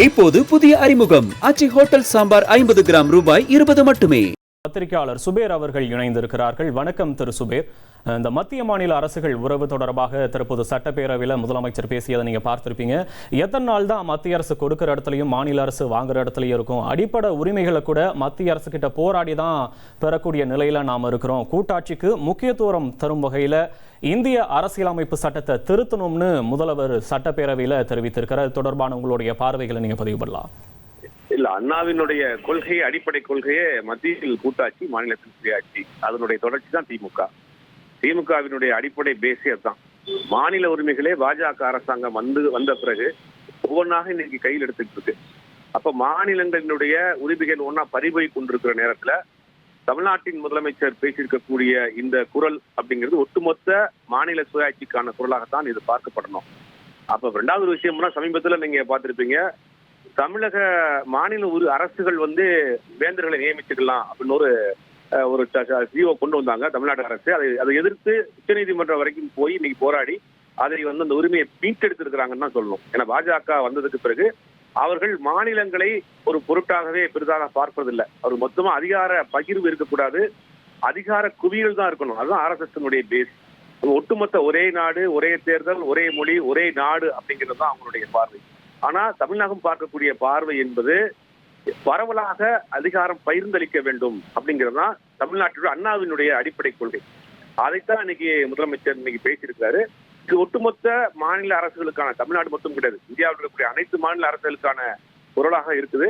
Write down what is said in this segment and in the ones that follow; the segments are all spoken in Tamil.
இப்போது புதிய அறிமுகம் ஆச்சி ஹோட்டல் சாம்பார் 50 கிராம் ரூபாய் 20 மட்டுமே. பத்திரிகையாளர் சுபேர் அவர்கள் இணைந்திருக்கிறார்கள். வணக்கம் திரு சுபேர். இந்த மத்திய மாநில அரசுகள் உறவு தொடர்பாக தற்போது சட்டப்பேரவையில் முதலமைச்சர் பேசியதை நீங்க பார்த்திருப்பீங்க. எத்தனை நாள் தான் மத்திய அரசு கொடுக்கிற இடத்துலையும் மாநில அரசு வாங்குற இடத்துலையும் இருக்கும்? அடிப்படை உரிமைகளை கூட மத்திய அரசு கிட்ட போராடி தான் பெறக்கூடிய நிலையில நாம் இருக்கிறோம். கூட்டாட்சிக்கு முக்கியத்துவம் தரும் வகையில இந்திய அரசியலமைப்பு சட்டத்தை திருத்தணும்னு முதல்வர் சட்டப்பேரவையில் தெரிவித்திருக்கிறார். தொடர்பான உங்களுடைய பார்வைகளை நீங்க பதிவு பண்ணலாம். இல்ல, அண்ணாவினுடைய கொள்கையை, அடிப்படை கொள்கையே மத்தியில் கூட்டாட்சி, மாநிலத்தில் சுயாட்சி. அதனுடைய தொடர்ச்சி தான் திமுக. திமுகவினுடைய அடிப்படை பேஸே அதுதான். மாநில உரிமைகளே பாஜக அரசாங்கம் வந்த பிறகு ஒவ்வொன்றாக இன்னைக்கு கையில் எடுத்துட்டு இருக்கு. அப்ப மாநிலங்களினுடைய உரிமைகள் ஒன்னா பறிபோய் கொண்டிருக்கிற நேரத்துல தமிழ்நாட்டின் முதலமைச்சர் பேசியிருக்கக்கூடிய இந்த குரல் அப்படிங்கிறது ஒட்டுமொத்த மாநில சுயாட்சிக்கான குரலாகத்தான் இது பார்க்கப்படணும். அப்ப ரெண்டாவது ஒரு விஷயம்னா, சமீபத்துல நீங்க பார்த்திருப்பீங்க, தமிழக மாநில அரசுகள் வேந்தர்களை நியமிச்சுக்கலாம் அப்படின்னு ஒரு ஜியோ கொண்டு வந்தாங்க தமிழ்நாடு அரசு. அதை எதிர்த்து உச்சநீதிமன்றம் வரைக்கும் போய் இன்னைக்கு போராடி அதை அந்த உரிமையை மீட்டெடுத்திருக்கிறாங்கன்னு தான் சொல்லணும். ஏன்னா பாஜக வந்ததுக்கு பிறகு அவர்கள் மாநிலங்களை ஒரு பொருட்டாகவே பெரிதாக பார்ப்பதில்லை. அவர் மொத்தமா அதிகார பகிர்வு இருக்கக்கூடாது, அதிகார குவியல் தான் இருக்கணும். அதுதான் RSS பேஸ். ஒட்டுமொத்த ஒரே நாடு, ஒரே தேர்தல், ஒரே மொழி, ஒரே நாடு அப்படிங்கிறது தான் அவங்களுடைய பார்வை. ஆனா தமிழகம் பார்க்கக்கூடிய பார்வை என்பது பரவலாக அதிகாரம் பகிர்ந்தளிக்க வேண்டும் அப்படிங்கிறது தான் தமிழ்நாட்டினுடைய அண்ணாவினுடைய அடிப்படை கொள்கை. அதைத்தான் இன்னைக்கு முதலமைச்சர் இன்னைக்கு பேசியிருக்காரு. இது ஒட்டுமொத்த மாநில அரசுகளுக்கான, தமிழ்நாடு மட்டும் கிடையாது, இந்தியாவில் இருக்கக்கூடிய அனைத்து மாநில அரசுகளுக்கான குரலாக இருக்குது.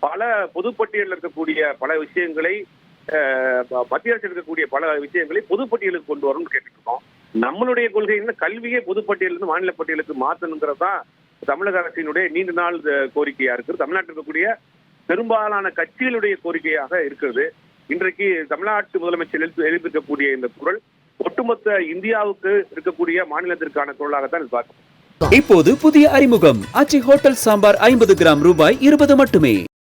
பல பொதுப்பட்டியலில் இருக்கக்கூடிய பல விஷயங்களை, மத்திய அரசு இருக்கக்கூடிய பல விஷயங்களை பொதுப்பட்டியலுக்கு கொண்டு வரணும்னு கேட்டுட்டு இருக்கோம். நம்மளுடைய கொள்கை கல்வியை பொதுப்பட்டியலிருந்து மாநில பட்டியலுக்கு மாற்றணுங்கிறது தான் தமிழக அரசினுடைய நீண்ட நாள் கோரிக்கையா இருக்குது. தமிழ்நாட்டில் இருக்கக்கூடிய பெரும்பாலான கட்சிகளுடைய கோரிக்கையாக இருக்கிறது. இன்றைக்கு தமிழ்நாட்டு முதலமைச்சர் எழுப்பியிருக்கக்கூடிய இந்த குரல் ஒட்டுமொத்த இந்தியாவுக்கு இருக்கக்கூடிய மாநிலத்திற்கான குரலாகத்தான் இது பார்க்கணும். இப்போது புதிய அறிமுகம் ஆச்சி ஹோட்டல் சாம்பார் 50 கிராம் ரூபாய் 20 மட்டுமே.